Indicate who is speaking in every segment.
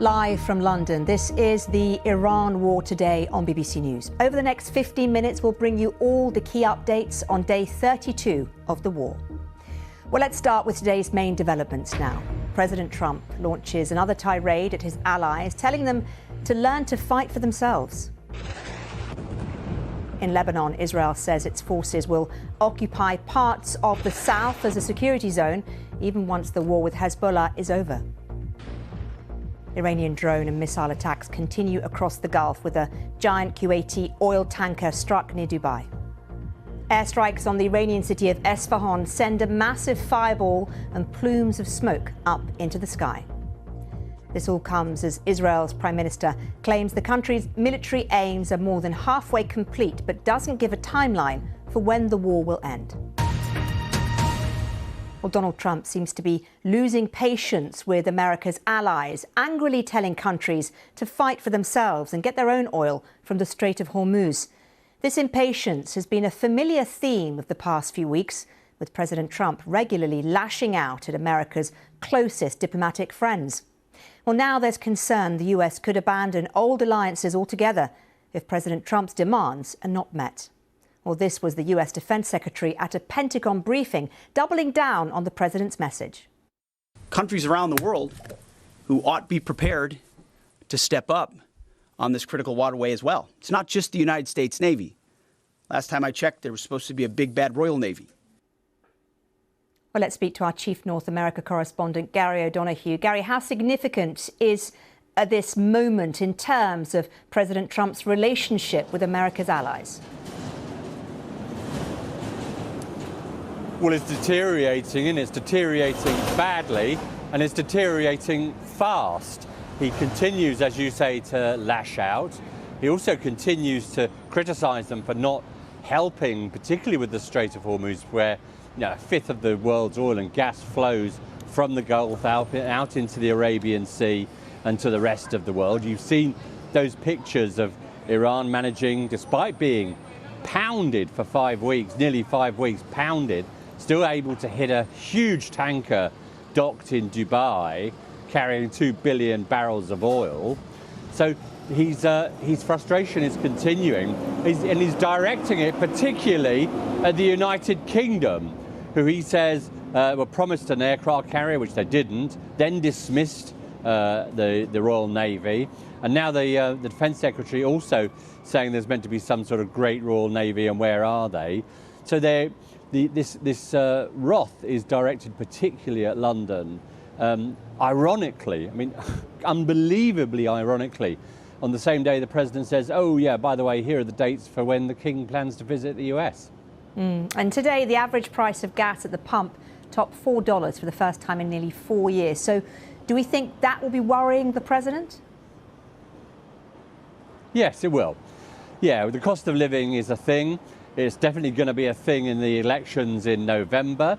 Speaker 1: Live from London, this is the Iran war today on BBC News. Over the next 15 minutes, we'll bring you all the key updates on day 32 of the war. Well, let's start with today's main developments now. President Trump launches another tirade at his allies, telling them to learn to fight for themselves. In Lebanon, Israel says its forces will occupy parts of the south as a security zone, even once the war with Hezbollah is over. Iranian drone and missile attacks continue across the Gulf, with a giant Kuwaiti oil tanker struck near Dubai. Airstrikes on the Iranian city of Esfahan send a massive fireball and plumes of smoke up into the sky. This all comes as Israel's Prime Minister claims the country's military aims are more than halfway complete, but doesn't give a timeline for when the war will end. Well, Donald Trump seems to be losing patience with America's allies, angrily telling countries to fight for themselves and get their own oil from the Strait of Hormuz. This impatience has been a familiar theme of the past few weeks, with President Trump regularly lashing out at America's closest diplomatic friends. Well, now there's concern the US could abandon old alliances altogether if President Trump's demands are not met. Well, this was the US Defense Secretary at a Pentagon briefing, doubling down on the president's message.
Speaker 2: Countries around the world who ought to be prepared to step up on this critical waterway as well. It's not just the United States Navy. Last time I checked, there was supposed to be a big bad Royal Navy.
Speaker 1: Well, let's speak to our Chief North America correspondent, Gary O'Donoghue. Gary, how significant is this moment in terms of President Trump's relationship with America's allies?
Speaker 3: Well, it's deteriorating, and it's deteriorating badly, and it's deteriorating fast. He continues, as you say, to lash out. He also continues to criticise them for not helping, particularly with the Strait of Hormuz, where a fifth of the world's oil and gas flows from the Gulf out into the Arabian Sea and to the rest of the world. You've seen those pictures of Iran managing, despite being pounded for 5 weeks, nearly 5 weeks, pounded, still able to hit a huge tanker docked in Dubai, carrying 2 billion barrels of oil. So his frustration is continuing, and he's directing it particularly at the United Kingdom, who he says were promised an aircraft carrier, which they didn't, then dismissed the Royal Navy, and now the Defense Secretary also saying there's meant to be some sort of great Royal Navy, and where are they? So this wrath is directed particularly at London. Ironically, unbelievably ironically, on the same day the President says, oh yeah, by the way, here are the dates for when the King plans to visit the US.
Speaker 1: And today, the average price of gas at the pump topped $4 for the first time in nearly 4 years. So do we think that will be worrying the President?
Speaker 3: Yes, it will. Yeah, the cost of living is a thing. It's definitely going to be a thing in the elections in November.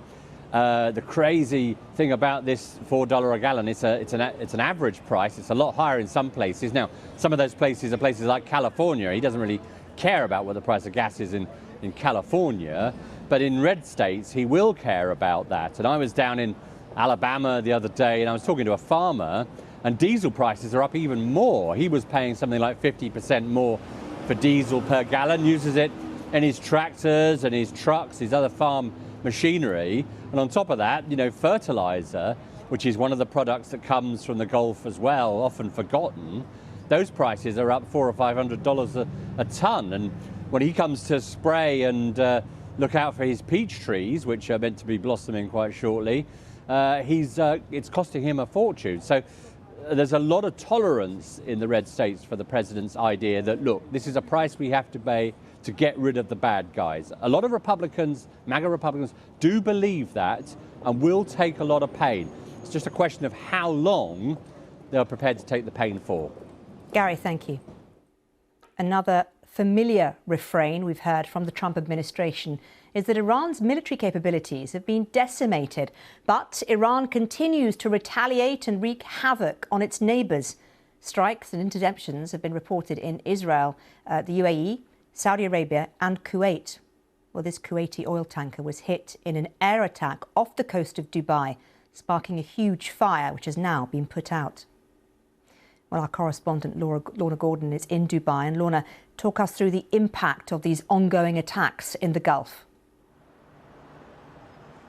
Speaker 3: The crazy thing about this $4 a gallon, it's an average price. It's a lot higher in some places. Now, some of those places are places like California. He doesn't really care about what the price of gas is in California, but in red states, he will care about that. And I was down in Alabama the other day, and I was talking to a farmer, and diesel prices are up even more. He was paying something like 50% more for diesel per gallon, uses it in his tractors and his trucks, his other farm machinery. And on top of that, fertilizer, which is one of the products that comes from the Gulf as well, often forgotten, those prices are up $400 or $500 a ton. And when he comes to spray and look out for his peach trees, which are meant to be blossoming quite shortly, it's costing him a fortune. So there's a lot of tolerance in the red states for the President's idea that, look, this is a price we have to pay to get rid of the bad guys. A lot of Republicans, MAGA Republicans, do believe that and will take a lot of pain. It's just a question of how long they're prepared to take the pain for.
Speaker 1: Gary, thank you. Another familiar refrain we've heard from the Trump administration is that Iran's military capabilities have been decimated, but Iran continues to retaliate and wreak havoc on its neighbours. Strikes and interceptions have been reported in Israel, the UAE, Saudi Arabia and Kuwait. Well, this Kuwaiti oil tanker was hit in an air attack off the coast of Dubai, sparking a huge fire which has now been put out. Well, our correspondent Lorna Gordon is in Dubai. And Lorna, talk us through the impact of these ongoing attacks in the Gulf.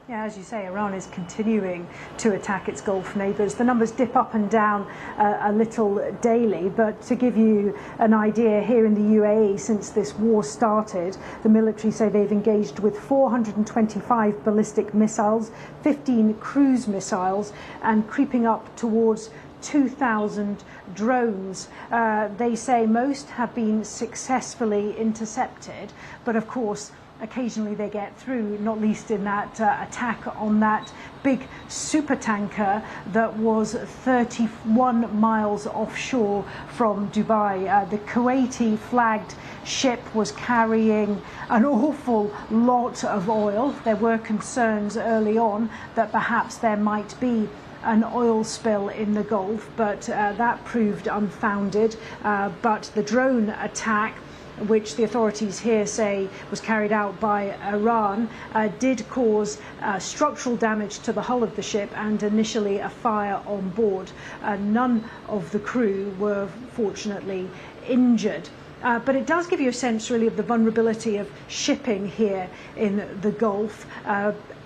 Speaker 4: Yeah, as you say, Iran is continuing to attack its Gulf neighbours. The numbers dip up and down a little daily, but to give you an idea, here in the UAE, since this war started, the military say they've engaged with 425 ballistic missiles, 15 cruise missiles, and creeping up towards 2,000 drones. They say most have been successfully intercepted, but of course, occasionally they get through, not least in that attack on that big supertanker that was 31 miles offshore from Dubai. The Kuwaiti flagged ship was carrying an awful lot of oil. There were concerns early on that perhaps there might be an oil spill in the Gulf, but that proved unfounded. But the drone attack, which the authorities here say was carried out by Iran, did cause structural damage to the hull of the ship and initially a fire on board. None of the crew were fortunately injured. But it does give you a sense really of the vulnerability of shipping here in the Gulf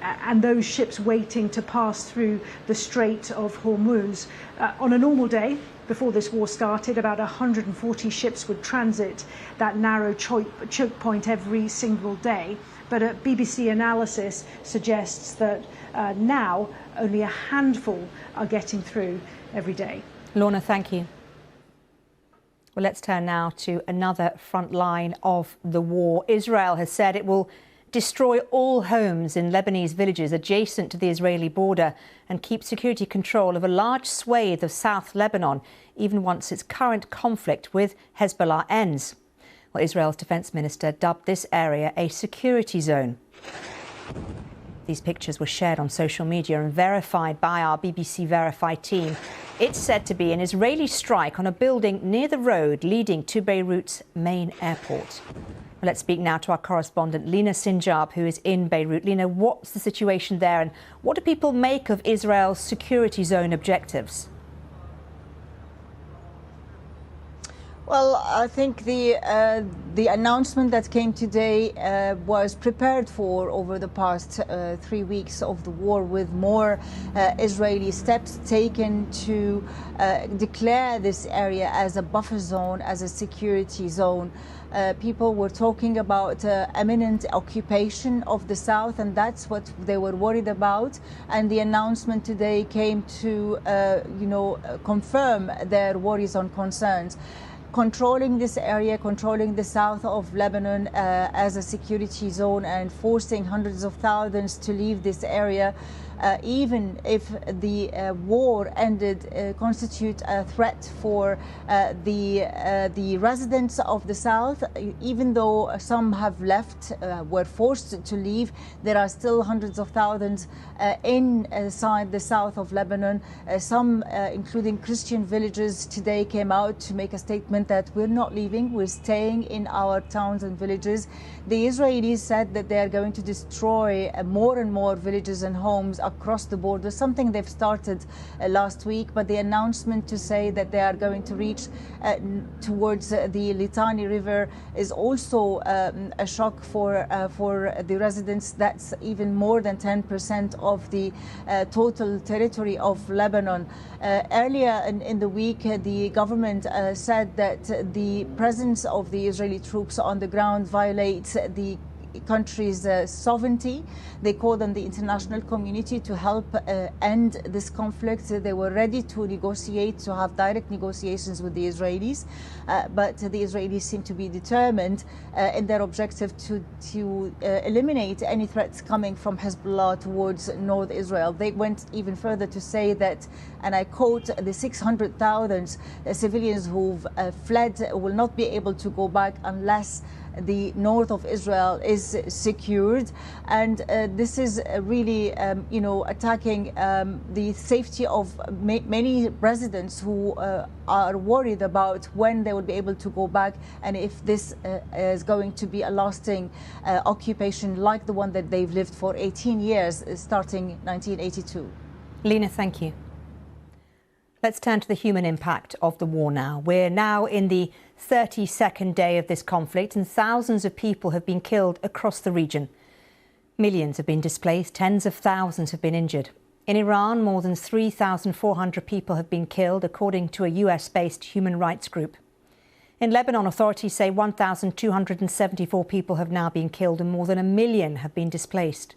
Speaker 4: and those ships waiting to pass through the Strait of Hormuz. On a normal day, before this war started, about 140 ships would transit that narrow choke point every single day. But a BBC analysis suggests that now only a handful are getting through every day.
Speaker 1: Lorna, thank you. Well, let's turn now to another front line of the war. Israel has said it will destroy all homes in Lebanese villages adjacent to the Israeli border and keep security control of a large swathe of South Lebanon, even once its current conflict with Hezbollah ends. Well, Israel's defence minister dubbed this area a security zone. These pictures were shared on social media and verified by our BBC Verify team. It's said to be an Israeli strike on a building near the road leading to Beirut's main airport. Well, let's speak now to our correspondent Lina Sinjab, who is in Beirut. Lina, what's the situation there and what do people make of Israel's security zone objectives?
Speaker 5: Well, I think the announcement that came today was prepared for over the past 3 weeks of the war, with more Israeli steps taken to declare this area as a buffer zone, as a security zone. People were talking about imminent occupation of the south, and that's what they were worried about. And the announcement today came to, confirm their worries and concerns. Controlling this area, controlling the south of Lebanon as a security zone and forcing hundreds of thousands to leave this area, even if the war ended, constitute a threat for the residents of the south. Even though some have left, were forced to leave, there are still hundreds of thousands inside the south of Lebanon. Some, including Christian villages, today came out to make a statement that we're not leaving, we're staying in our towns and villages. The Israelis said that they are going to destroy more and more villages and homes across the border, something they've started last week, but the announcement to say that they are going to reach towards the Litani River is also a shock for the residents. That's even more than 10% of the total territory of Lebanon. Earlier in the week, the government said that the presence of the Israeli troops on the ground violates the country's sovereignty. They called on the international community to help end this conflict. They were ready to negotiate, to have direct negotiations with the Israelis, but the Israelis seem to be determined in their objective to eliminate any threats coming from Hezbollah towards North Israel. They went even further to say that, and I quote, the 600,000 civilians who've fled will not be able to go back unless the north of Israel is secured. And this is really, attacking the safety of many residents who are worried about when they will be able to go back and if this is going to be a lasting occupation like the one that they've lived for 18 years, starting 1982.
Speaker 1: Lina, thank you. Let's turn to the human impact of the war now. We're now in the 32nd day of this conflict and thousands of people have been killed across the region. Millions have been displaced, tens of thousands have been injured. In Iran, more than 3,400 people have been killed, according to a US-based human rights group. In Lebanon, authorities say 1,274 people have now been killed and more than 1 million have been displaced.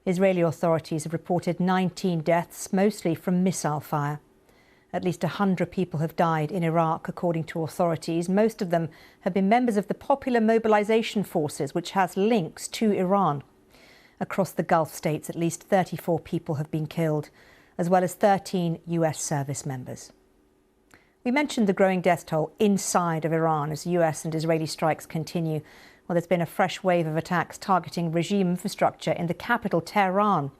Speaker 1: Israeli authorities have reported 19 deaths, mostly from missile fire. At least 100 people have died in Iraq, according to authorities. Most of them have been members of the Popular Mobilization Forces, which has links to Iran. Across the Gulf states, at least 34 people have been killed, as well as 13 US service members. We mentioned the growing death toll inside of Iran as US and Israeli strikes continue. Well, there's been a fresh wave of attacks targeting regime infrastructure in the capital, Tehran.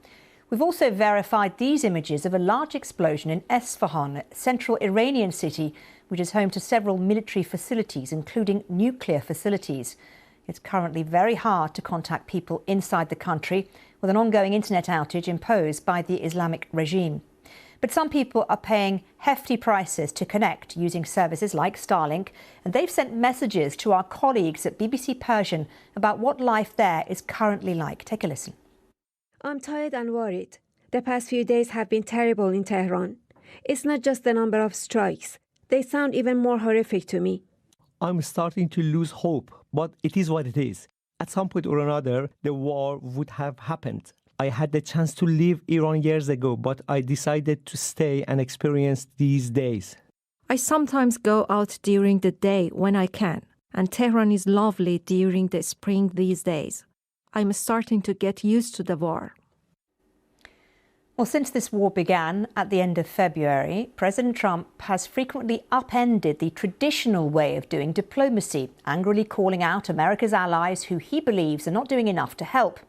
Speaker 1: We've also verified these images of a large explosion in Esfahan, a central Iranian city, which is home to several military facilities, including nuclear facilities. It's currently very hard to contact people inside the country, with an ongoing internet outage imposed by the Islamic regime. But some people are paying hefty prices to connect using services like Starlink, and they've sent messages to our colleagues at BBC Persian about what life there is currently like. Take a listen.
Speaker 6: I'm tired and worried. The past few days have been terrible in Tehran. It's not just the number of strikes. They sound even more horrific to me.
Speaker 7: I'm starting to lose hope, but it is what it is. At some point or another, the war would have happened. I had the chance to leave Iran years ago, but I decided to stay and experience these days.
Speaker 6: I sometimes go out during the day when I can, and Tehran is lovely during the spring these days. I'm starting to get used to the war.
Speaker 1: Well, since this war began at the end of February, President Trump has frequently upended the traditional way of doing diplomacy, angrily calling out America's allies who he believes are not doing enough to help.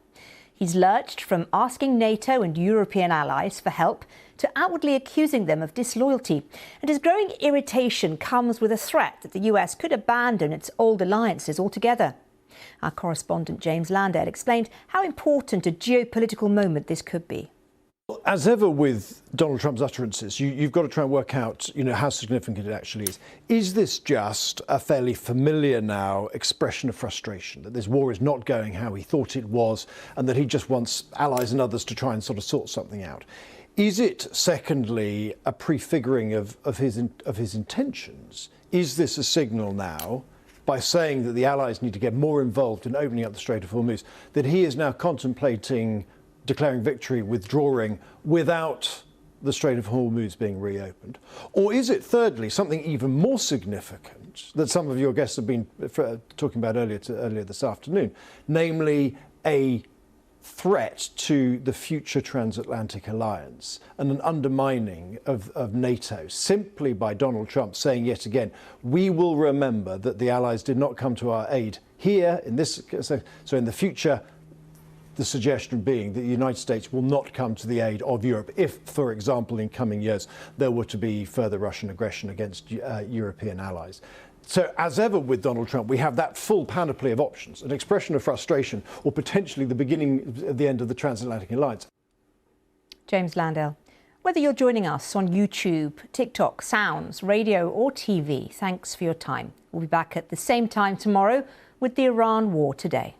Speaker 1: He's lurched from asking NATO and European allies for help to outwardly accusing them of disloyalty. And his growing irritation comes with a threat that the US could abandon its old alliances altogether. Our correspondent James Landale explained how important a geopolitical moment this could be.
Speaker 8: As ever with Donald Trump's utterances, you've got to try and work out, how significant it actually is. Is this just a fairly familiar now expression of frustration, that this war is not going how he thought it was, and that he just wants allies and others to try and sort of sort something out? Is it, secondly, a prefiguring of his intentions? Is this a signal now, by saying that the allies need to get more involved in opening up the Strait of Hormuz, that he is now contemplating declaring victory, withdrawing without the Strait of Hormuz being reopened? Or is it, thirdly, something even more significant that some of your guests have been talking about earlier this afternoon, namely a threat to the future transatlantic alliance and an undermining of NATO, simply by Donald Trump saying yet again, we will remember that the allies did not come to our aid here, so in the future, the suggestion being that the United States will not come to the aid of Europe if, for example, in coming years, there were to be further Russian aggression against European allies. So, as ever with Donald Trump, we have that full panoply of options, an expression of frustration or potentially the beginning of the end of the transatlantic alliance.
Speaker 1: James Landale. Whether you're joining us on YouTube, TikTok, Sounds, radio or TV, thanks for your time. We'll be back at the same time tomorrow with the Iran War Today.